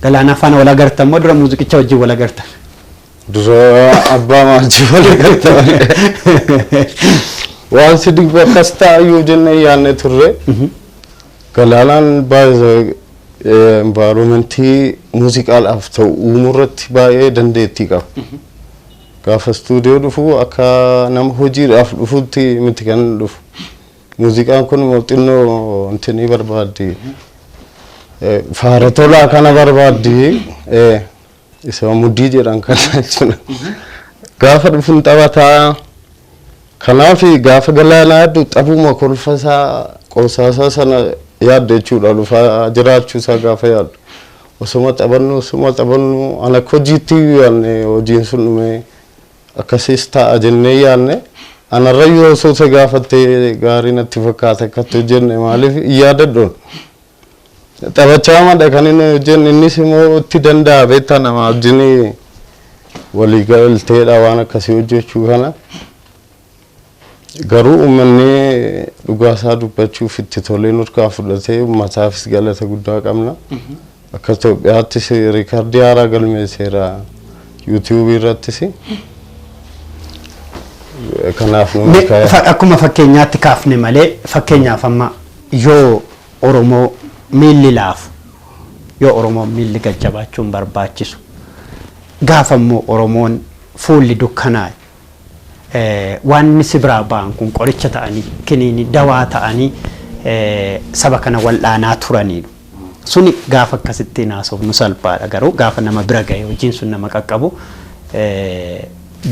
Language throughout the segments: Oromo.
Galaana afaan wal agartan moo dura muuziqicha wajjin wal agartan? Dura abbaa maajii wal agartan. Waan sidik bakkas taa'uu jennee yaadne turre. Galaanaan baay'ee environmentii muuziqaadhaaf ta'u uumurratti baay'ee dandeettii qaba. Gaafa stuudiyoo dhufu akka nama hojiidhaaf dhufutti miti kan dhufu. Muuziqaan kun muuxannoo intini barbaaddi. Faara tolaa kana barbaaddi. Isa muddii jedhan kana jechuudha. Gaafa dhufuun taphataa. Kanaaf gaafa Galaanaa yaaddu xabuma kolfasaa qoosaasaa sana yaadde jechuudha. Dhufaa jiraachuusaa gaafa yaaddu. Osuma taphannu ana hojiitti yaadne hojiin sun dhume akkasiis ta'a jennee yaadne. Anarra yoo osoo gaafattee gaarii natti fakkaata akkatti hojjenne maaliif yaadaddoon. Taphachaa madda kan inni hojjenne innis immoo itti danda'a beektaa nama wajjin walii galteedha waan akkasii hojjechuu kana. Garuu uummanni dhugaasaa dubbachuuf itti tolee nurkaa fudhatee uummataafis galata guddaa qabna. Akka Itoophiyaattis riikardii haaraa galmeesseera YouTube irrattis. Kanaaf akkuma fakkeenyaatti kaafne malee fakkeenyaaf amma yoo Oromoo miilli laafu yoo Oromoo miilli gajjabaachuun barbaachisu gaafa immoo Oromoon fuulli dukkanaa waan sibiraa ba'an kun qoricha ta'anii kiniini dawaa ta'anii saba kana wal'aanaa turaniidha. Suni gaafa akkasitti naasofnu salphaadha garuu gaafa nama bira ga'e hojiin sun nama qaqqabu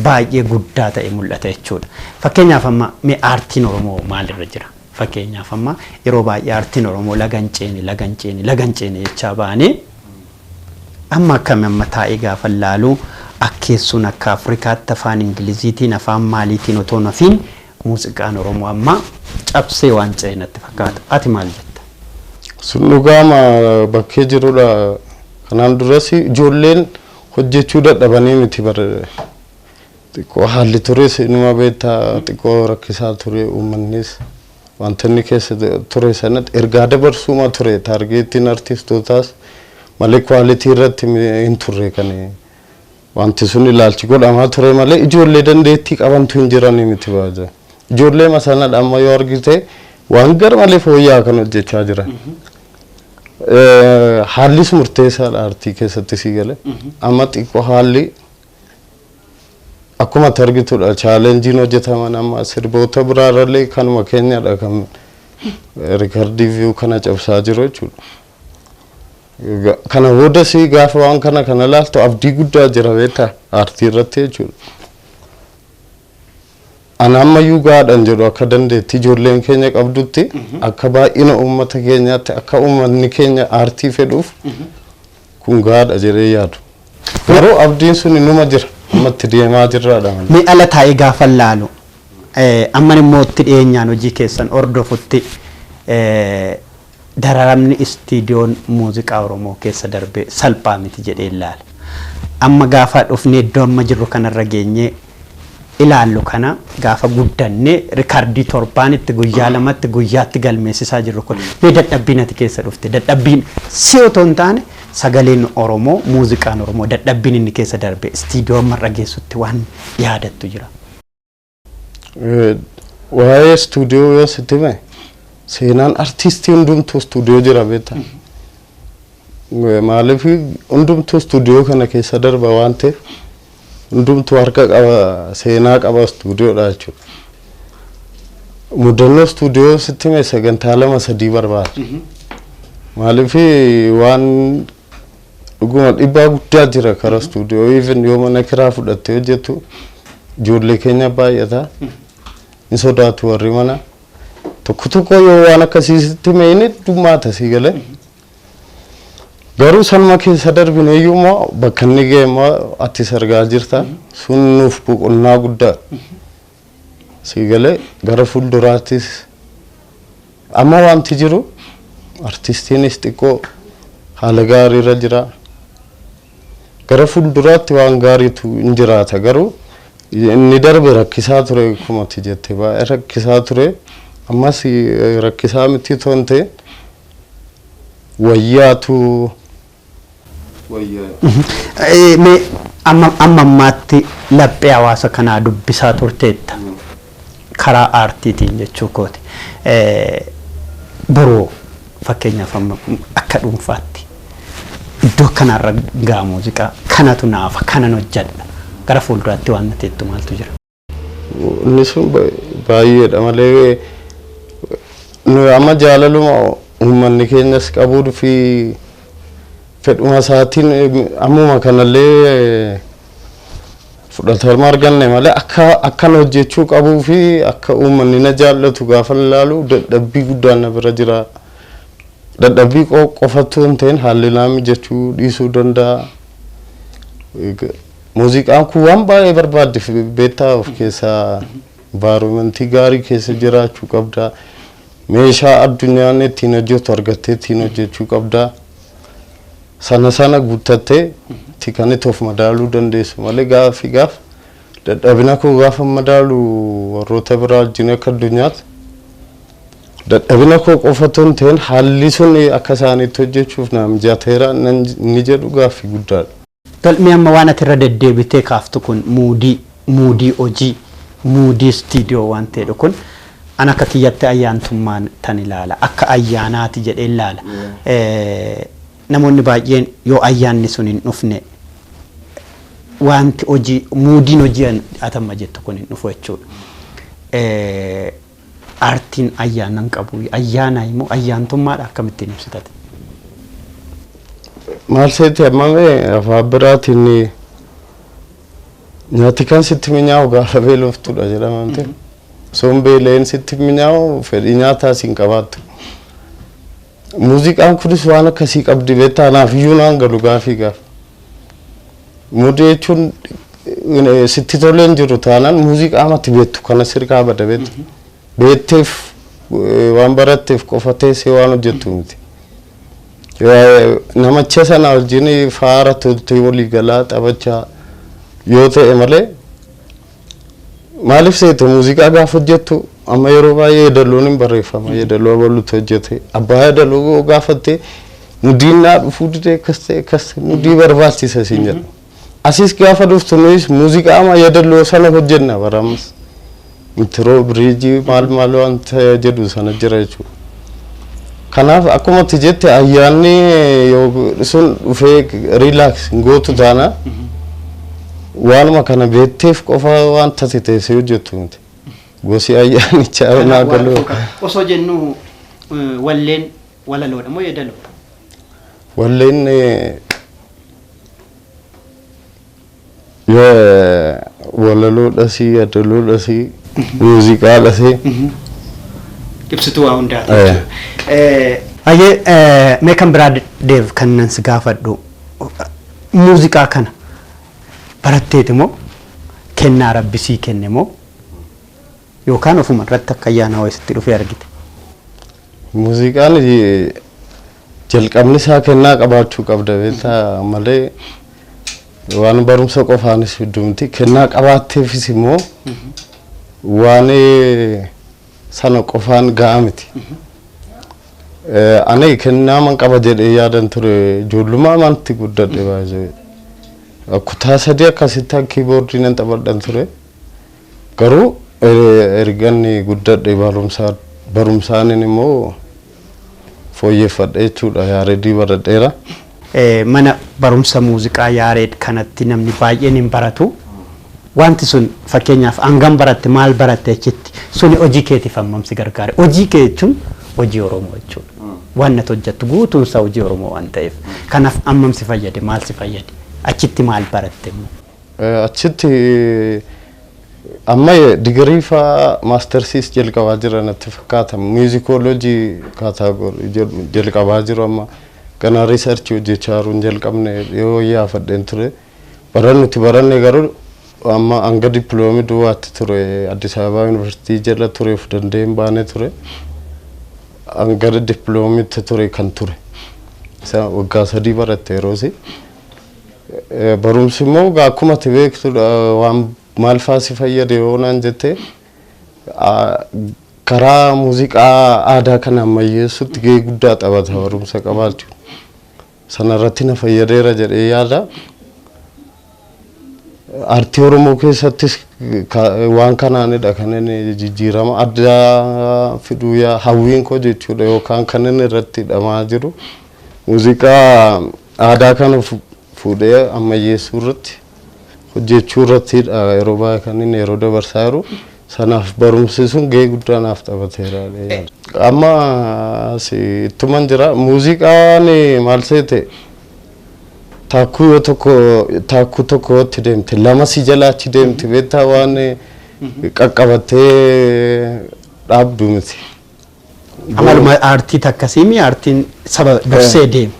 baay'ee guddaa ta'e mul'ata jechuudha. Fakkeenyaaf amma mee aartiin Oromoo maalirra jira? Fakkeenyaaf amma yeroo baay'ee aartiin Oromoo laganceeni jechaa baane amma akkam amma taa'ee gaafa laalu akkeessuun akka Afrikaatti afaan Ingiliziitiin afaan maaliitiin otoo nafiin muuziqaan Oromoo amma cabsee waan ce'e natti fakkaata. Ati maal jetta? Sun dhugaama bakkee jirudha. Kanaan duras ijoolleen hojjechuu dadhabanii miti bare. Xiqqoo haalli tures inuma beektaa xiqqoo rakkisaa ture uummannis wanta inni keessa ture sanatti ergaa dabarsuuma ture taargeettiin artistootaas malee kwaalitii irratti hin turre kan wanti sun ilaalchi godhamaa ture malee ijoollee dandeettii qabantu hin jiranii miti baay'ee. Ijoollee masanadha amma yoo argite waan gar malee fooyya'aa kan hojjechaa jiran. Haallis murteessaadha aartii keessatti sii gale. Amma xiqqoo haalli akkuma targitudha chaalenjiin hojjetaman amma sirboota biraarallee kanuma keenyadha kan riikardii viyuu kana cabsaa jiru jechuudha. Kana boodas gaafa waan kana laaltu abdii guddaa jira beektaa aartii irratti jechuudha. Ana ammayyuu gaadhan jedhu akka dandeetti ijoolleen keenya qabdutti akka baay'ina uummata keenyaatti akka uummanni keenya aartii fedhuuf kun gaadha jedhee yaadu. Garuu abdiin sun inuma jira. Ammatti deemaa jirraadha. Mee ala taa'ee gaafa laalu amman immoo itti dhiyeenyaan hojii keessan ordofutti dararamni istiidiyoon muuziqaa Oromoo keessa darbe salphaa miti jedhee ilaala. Amma gaafa dhufnee iddoo amma jirru kanarra geenyee ilaallu kana gaafa guddannee riikardii torbaanitti guyyaa lamatti guyyaatti galmeessisaa jirru kun mee dadhabbiin ati keessa dhufte dadhabbiin si otoo hin taane sagaleen Oromoo muuziqaan Oromoo dadhabbiin inni keessa darbe istiidiyoo marra geessutti waan yaadattu jira. Waa'ee istuudiyoo yoo sitti mee seenaan artistii hundumtuu istuudiyoo jira beektaa. Maaliif hundumtuu istuudiyoo kana keessa darba waan ta'eef hundumtuu harka qaba seenaa qaba istuudiyoodha jechuudha. Mudannoo istuudiyoo sitti mee sagantaa 2-3 barbaada. Maaliif waan dhuguma dhibbaa guddaa jira karaa istuudiyoo even yoo mana kiraa fudhattee hojjettu ijoollee keenya baay'ata. Ni sodaatu warri mana tokko yoo waan akkasiitti mee inni dhummaata sii galee. Garuu sanuma keessa darbine iyyuu bakka inni ga'e ati sargaa jirta sun nuuf boqonnaa guddaa sii galee gara fuulduraattis amma wanti jiru artistiinis xiqqoo haala gaariirra jira. Gara fuulduraatti waan gaariitu hin jiraata garuu inni darbe rakkisaa ture akkuma ati jette baay'ee rakkisaa ture ammas rakkisaa miti toonte wayyaatu Me ammammaatti laphee hawaasa kanaa dubbisaa turteetta karaa aartiitiin jechuu kooti. Boroo fakkeenyaaf akka dhuunfaatti iddoo kanarra gaa muuziqaa kanatu naafa kanan hojjedha gara fuulduraatti waan nateettu maaltu jira? Inni sun baay'eedha malee nu amma jaalaluma uummanni keenyas qabuu fi fedhuma isaatiin ammuma kanallee fudhatama arganne malee akkan hojjechuu qabuu fi akka uummanni na jaallatu gaafa ilaalu dadhabbii guddaan na bira jira. Dadhabbii qofatu hin ta'in haalli naami jechuu dhiisuu danda'a. Muuziqaan kun waan baay'ee barbaadde beektaa of keessaa environmentii gaarii keessa jiraachuu qabda. Meeshaa addunyaan ittiin hojjetu argattee ittiin hojjechuu qabda. Sana guuttattee tikanitti of madaaluu dandeessu malee gaaf dadhabina koo gaafa madaalu warroota biraa wajjin akka addunyaatti dadhabina koo qofatu hin ta'in haalli sun akka isaaniitti hojjechuuf na mijateera ni jedhu gaaffii guddaadha. Galmi amma waan ati irra deddeebitee kaaftu kun muudii hojii muudii istiidiyoo waan ta'edha kun an akka kiyyatti ayyaantummaan tan ilaala akka ayyaanaati jedhee ilaala. Namoonni baay'een yoo ayyaanni sun hin dhufne wanti hojii muudiin hojii atamma jettu kun hin dhufu jechuudha. Aartiin ayyaanan qabu ayyaana immoo ayyaantummaadha akkamittiin ibsitate? Maal seeti ammame afaan biraatiin nyaati kan sitti mi'aawu gaafa beeloftudha jedhamante. Soon beeleen sitti mi'aawu fedhii nyaataa siin qabaattu. Muuziqaan kunis waan akkasii qabdi beektaa naaf iyyuu naan galu gaafii gaaf. Muudii jechuun sitti toleen jiru taanaan muuziqaa matti beektu kana sirkaa bada beektu. Beekteef waan baratteef qofa teessee waan hojjettu miti. Namicha sana wajjin faara toltee walii galaa taphachaa yoo ta'e malee maaliif seete muuziqaa gaafa hojjettu amma yeroo baay'ee yeedaloon hin barreeffama yeedaloo abaluutu hojjete abbaa yeedaloo gaafatte mudiin naa dhufuu didee akkas mudii barbaachisa siin jedhu asis gaafa dhuftu nuyi muuziqaa amma yeedaloo sana hojjenna baramas intro bridge maal wanta jedhu sana jira jechuudha. Kanaaf akkuma ati jette ayyaanni sun dhufee relax gootu taana waanuma kana beekteef qofa waan taate teessee hojjettu miti. Gosi ayyaanichaa naa galuu. Osoo jennu walleen walaloodha moo yeedaloo? Walleen walaloodha si yeedaloodha si muuziqaadha si. Ibsituu waa hundaati. Mee kan biraa deef kan si gaafadhu muuziqaa kana baratteeti moo kennaa rabbisii kenne moo yookaan ofuma irratti akka ayyaana wayiitti dhufee argite? Muuziqaan jalqabni isaa kennaa qabaachuu qabda beektaa malee waan barumsa qofaanis heddumti kennaa qabaatteefis immoo waan sana qofaan ga'a miti. Ani kennaa man qaba jedhee yaadan ture ijoollummaa manatti guddadhe baay'ee. Kutaa sadii akkasitti kiiboordii nan taphadhan ture. Garuu erganni guddadhe barumsaan immoo fooyyeffadhe jechuudha yaareedii baradheera. Mana barumsa muuziqaa yaareed kanatti namni baay'een hin baratu. Wanti sun fakkeenyaaf hangam baratte maal baratte achitti suni hojii keetiif hammamsi gargaare hojii kee jechuun hojii Oromoo jechuudha. Waan ati hojjettu guutuun isaa hojii Oromoo waan ta'eef kanaaf hammamsi fayyade maal si fayyade achitti maal baratte? Achitti amma digirii faa maastersiis jalqabaa jira natti fakkaata miuzikooloojii kaataagorii jalqabaa jiru amma kana riisarchii hojjechaa jiruun jalqabne yoo yaafadheen ture barannuti baranne garuu amma anga diploomi duwwaatti ture Addis Ababa Yuunivarsiitii jala tureef dandeen baane ture anga diploomitti ture kan ture isa waggaa sadii baratte yeroosi barumsi immoo akkuma ati beektu waan maal faasi fayyade yoo naan jette karaa muuziqaa aadaa kana ammayyeessutti gahee guddaa taphata barumsa qabaachuun sanarratti na fayyadeera jedhee yaada. Aartii Oromoo keessattis waan kanaanidha kan inni jijjiirama addaa fiduu hawwiin koo jechuudha yookaan kan inni irratti hidhamaa jiru. Muuziqaa aadaa kana fuudhee ammayyeessuu irratti hojjechuu irrattidha yeroo baay'ee kan inni yeroo dabarsaa jiru. Sanaaf barumsi sun gahee guddaa naaf taphateera. Amma ittuman jira muuziqaan maal seete takkuu tokkotti deemte lama si jalaachi deemte beektaa waan qaqqabattee dhaabdu miti. Amaluma aartii takkasiimi aartiin saba dursee deema.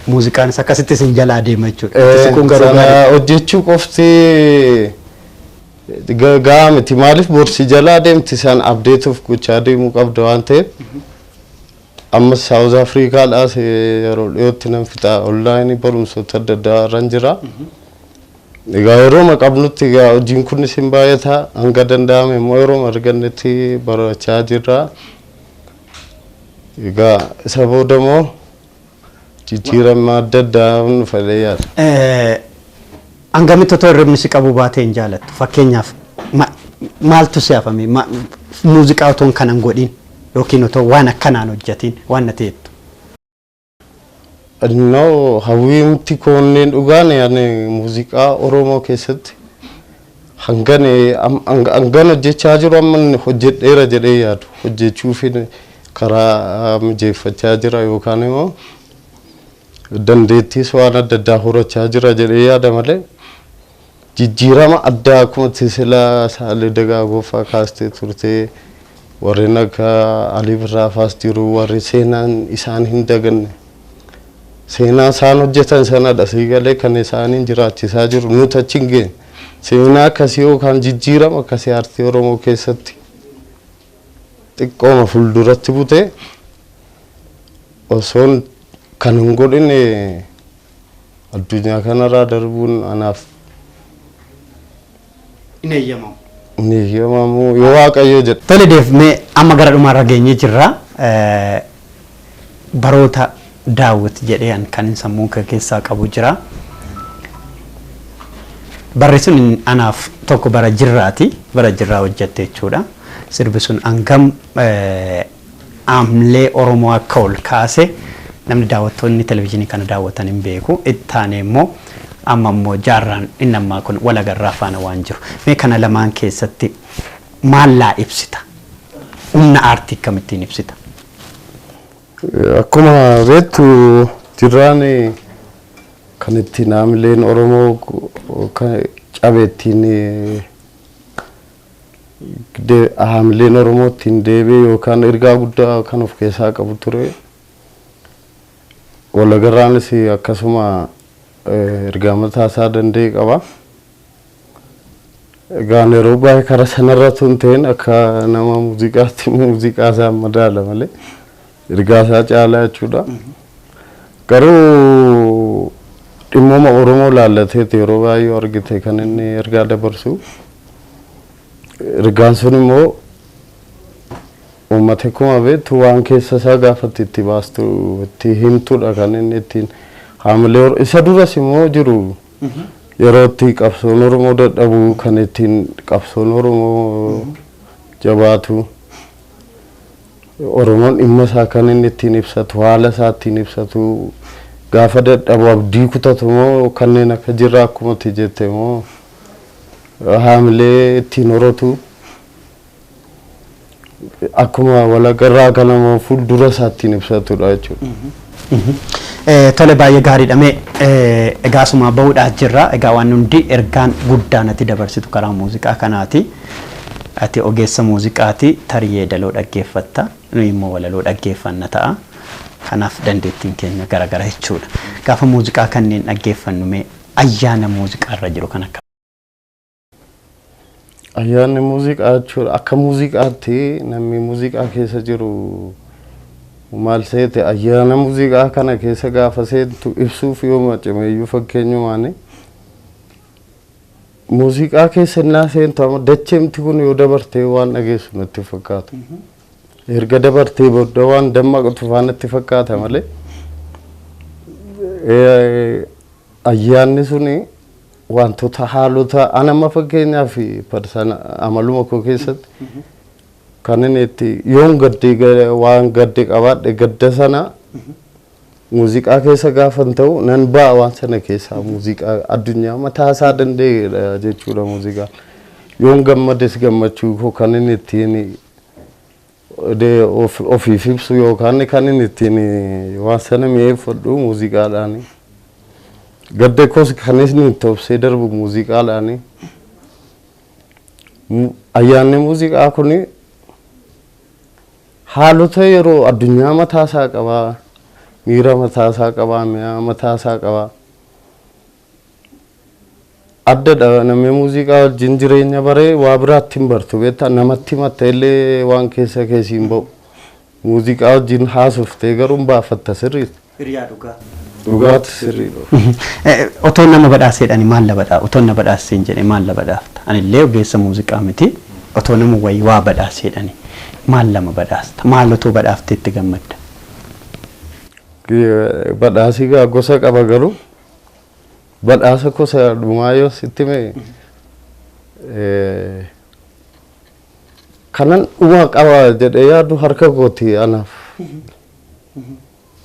Muuziqaanis akkasitti sin jalaa deema jechuudha. Sana hojjechuu qofti gahaa miti maaliif borsi jalaa deemti san abdeetuuf gochaa deemuu qabda waan ta'eef. Amma South Africa dhaas yeroo dhiyootti nan fixa online barumsoota adda addaa irra jira. Egaa yeroo maqabnutti egaa hojiin kunis hin baay'ata hanga danda'ame immoo yeroo argannetti barachaa jirra. Egaa isa booda immoo jijjiirama adda addaa nu fedhee yaada. Hangamitti otoo hirribni si qabu baatee hin jaalattu fakkeenyaaf maaltu si hafame muuziqaa otoo kanan godhin yookiin otoo waan akkanaan hojjetiin waan na ta'ettu. No hawwiimti koonneen dhugaan yaani muuziqaa Oromoo keessatti hangan hojjechaa jiru amma hojjedheera jedhee yaadu hojjechuuf karaa mijeeffachaa jira yookaan immoo dandeettiis waan adda addaa horachaa jira jedhee yaada malee jijjiirama addaa akkuma Teesilaa Saalee Dagaagoo fa'aa kaastee turtee warreen akka Alii Birraa fa'aas jiru warri seenaan isaan hin daganne seenaa isaan hojjetan sanadha siigalee kan isaaniin jiraachisaa jiru nuti achi hin geenye seenaa akkasii yookaan jijjiirama akkasii aartii Oromoo keessatti xiqqooma fuulduratti butee osoon kan hin godhine addunyaa kanarraa darbuun anaaf hin eeyyamamu. Hin eeyyamamu yoo Waaqayyo jedhe. Tole Deef mee amma gara dhumaarra geenyee jirra. Baroota Daawit jedheen kan sammuu keessaa qabu jira. Barri sun anaaf tokko bara jirraati. Bara jirraa hojjette jechuudha. Sirbi sun hangam amlee Oromoo akka ol kaase namni daawwattoonni televezyiinii kana daawwatan hin beeku. Ittaane immoo amma immoo jaarraan inni ammaa kun wal agarraa faana waan jiru. Mee kana lamaan keessatti maallaa ibsita? Humna aartii akkamittiin ibsita? Akkuma beektu jirraan kan ittiin amleen Oromoo cabeettiin amleen Oromoo ittiin deebi'ee yookaan ergaa guddaa kan of keessaa qabu ture. Wal agarraanis akkasuma ergaa mataa isaa danda'e qaba. Egaa yeroo baay'ee karaa sanarra tun ta'een akka nama muuziqaatti muuziqaa isaa madaala malee ergaa isaa caalaa jechuudha. Garuu dhimmooma Oromoo laallateeti yeroo baay'ee argite kan inni ergaa dabarsu. Ergaan sun immoo uummata akkuma beektu waan keessa isaa gaafatti itti baastu itti himtuudha kan inni ittiin haamilee isa duras immoo jiru yeroo itti qabsoon Oromoo dadhabu kan ittiin qabsoon Oromoo jabaatu Oromoon dhimma isaa kan inni ittiin ibsatu haala isaa ittiin ibsatu gaafa dadhabu abdii kutatu immoo kanneen akka jirra akkuma itti jette immoo haamilee ittiin horatu akkuma wal agarraa kana immoo fuuldura isaa ittiin ibsatudha jechuudha. Tole baay'ee gaariidha. Egaa asuma bahuudhaaf jirra. Egaa waan hundi ergaan guddaa natti dabarsitu karaa muuziqaa kanaati. Ati ogeessa muuziqaati tarii yeedaloo dhaggeeffatta. Nuyi immoo walaloo dhaggeeffanna ta'a. Kanaaf dandeettiin keenya garagara jechuudha. Gaafa muuziqaa kanneen dhaggeeffannu mee ayyaana muuziqaarra jiru kan akka ayyaanni muuziqaa jechuudha akka muuziqaatti namni muuziqaa keessa jiru maal seete ayyaana muuziqaa kana keessa gaafa seentu ibsuuf yoo macimeeyyuu fakkeenyumaan muuziqaa keessa innaa seentu amma dacheemti kun yoo dabartee waan dhageessu natti fakkaata. Erga dabartee booda waan dammaqatu faanatti fakkaata malee ayyaanni suni wantoota haalota anama fakkeenyaa fi persana amaluma koo keessatti kan inni itti yoon waan gadde qabaadhe gadda sana muuziqaa keessa gaafan ta'u nan ba'a waan sana keessaa muuziqaa addunyaa mataa isaa danda'e jechuudha muuziqaa yoon gammades gammachuu koo kan inni ittiin ofiif ibsu yookaan kan inni ittiin waan sana mi'eeffadhu muuziqaadhaani. Gadde koos kan inni tobsee darbu muuziqaadhaani. Ayyaanni muuziqaa kuni haalota yeroo addunyaa mataa isaa qabaa, miira mataa isaa qabaa, mi'a mataa isaa qabaa. Addadha namni muuziqaa wajjin jireenya baree waa biraatti hin bartu beektaa namatti matta illee waan keessa keessiin ba'u. Muuziqaa wajjin haasoftee garuu baafatta sirriitti. Hiriyaa dhugaa. Dhugaatti sirriidha. Otoo nama badhaaseedhaan maal la badhaa? Otoo nama badhaaseen jedhee maal la badhaafta? Anillee ogeessa muuziqaa miti. Otoo nama wayii waa badhaaseedhaan maal lama badhaasta? Maal otoo badhaaftee itti gammadda? Badhaasii gosa qaba garuu badhaasa gosa dhumaa yoo sitti mee kanan dhumaa qaba jedhee yaadu harka kooti anaaf.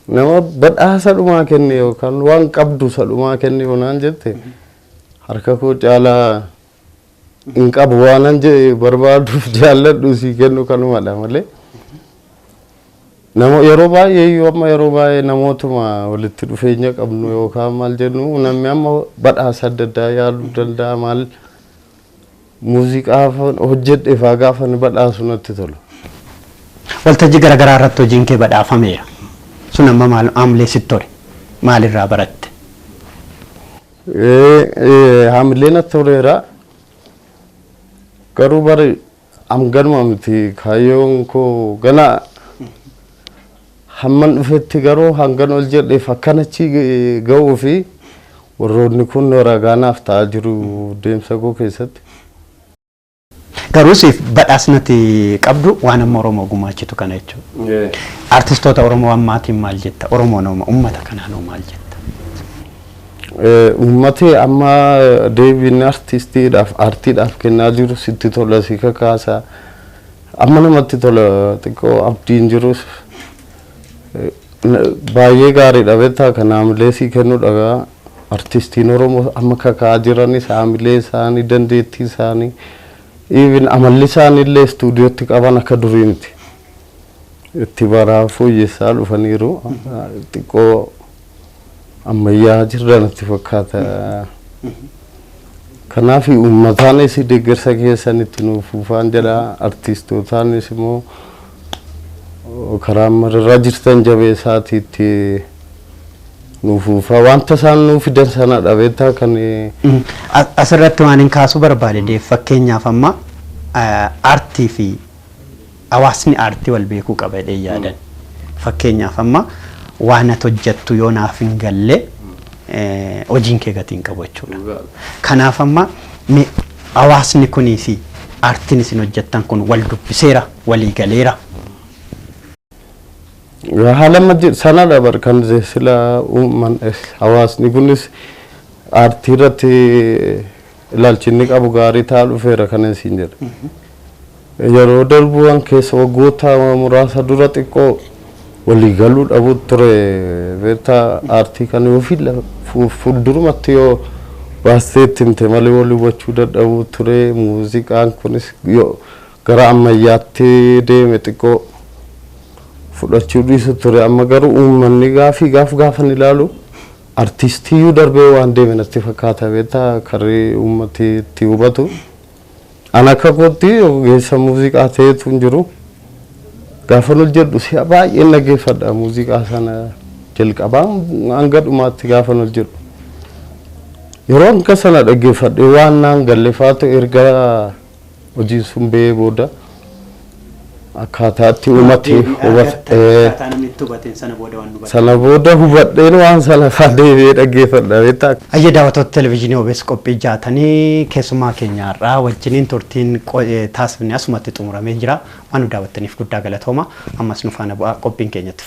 Nama badhaasa dhumaa kenne yookaan waan qabdu isa dhumaa kenne yoonaan jette harka koo caalaa hin qabu waanan barbaaduuf jaalladhu si kennu kanumadha malee. Nama yeroo baay'ee yoo amma yeroo baay'ee namootuma walitti dhufeenya qabnu yookaan maal jennu namni amma badhaasa adda addaa yaaduu danda'a maal muuziqaa hojjedheef haa gaafa badhaasu natti tola. Waltajjii garaagaraa irratti hojiin kee badhaafameera. Sun amma maal haamilee sitti tole? Maalirraa baratte? Haamilee natti toleera. Garuu bari ganuma miti kaayyoon koo gana hamman dhufetti garuu hangan ol jedheef akkanachi ga'uu fi warroonni kun ragaanaaf ta'aa jiru deemsa koo keessatti. Garuu siif badhaasnati qabdu waan amma Oromoo gumaachitu kana jechuudha. Artistoota Oromoo ammaatiin maal jetta? Oromoon uummata kanaanoo maal jetta? Uummati amma deebiin artistiidhaaf aartiidhaaf kennaa jiru sitti tola si kakaasa. Amma namatti tola xiqqoo abdiin jirus baay'ee gaariidha beektaa kan haamilee si kennu dhagaa artistiin Oromoo amma kakaa jiranis haamilee isaanii dandeettii isaanii even amalli isaanii illee istuudiyootti qaban akka durii miti. Itti baraa fooyyessaa dhufaniiru xiqqoo ammayyaa jiran itti fakkaata. Kanaaf uummataanis deeggarsa keessan itti nuuf ufaan jedha artistootaanis immoo karaa mararraa jirtan jabeessaati itti nuuf ufaa wanta isaan nuuf fidan sana dhabeettaa kan asirratti waan hin kaasuu barbaade fakkeenyaaf amma aartii fi hawaasni aartii wal beekuu qaba jedhee yaadan. Fakkeenyaaf amma waan ati hojjettu yoo naaf hin galle hojiin kee gatii hin qabu jechuudha. Kanaaf amma hawaasni kunii fi aartiin isin hojjettan kun wal dubbiseera walii galeera. Haala sana dabar kan sila uuman hawaasni kunis aartii irratti ilaalchinni qabu gaarii ta'aa dhufeera kan isin jedha. Yeroo darbuun keessa waggoota muraasa dura xiqqoo walii galuu dhabu ture beektaa aartii kan yoo fuuldurumatti yoo baasteetti himte malee walii hubachuu dadhabuu ture muuziqaan kunis yoo gara ammayyaatti deeme xiqqoo fudhachuu dhiisu ture amma garuu uummanni gaafan ilaalu artistiyyuu darbee waan deeme natti fakkaata beektaa karri uummati itti hubatu. Ana akka kootti ogeessa muuziqaa ta'etu hin jiru. Gaafan ol jedhu si'a baay'ee dhaggeeffadha muuziqaa sana jalqabaa hanga dhumaatti gaafan ol jedhu. Yeroo hanga sana dhaggeeffadhe waan naan galleeffaatu erga hojiin sun ba'ee booda akkaataa uummati sana booda hubadheen waan sana deebi'ee dhaggeeffadha beektaa. Ayya daawwattoota televezyiinii OBS qophii jaatanii keessumaa keenyaarraa wajjiniin turtiin taasifne asumatti xumuramee jira. Waan nu daawwattaniif guddaa galatooma. Ammas nu faana bu'aa qophiin keenyatti.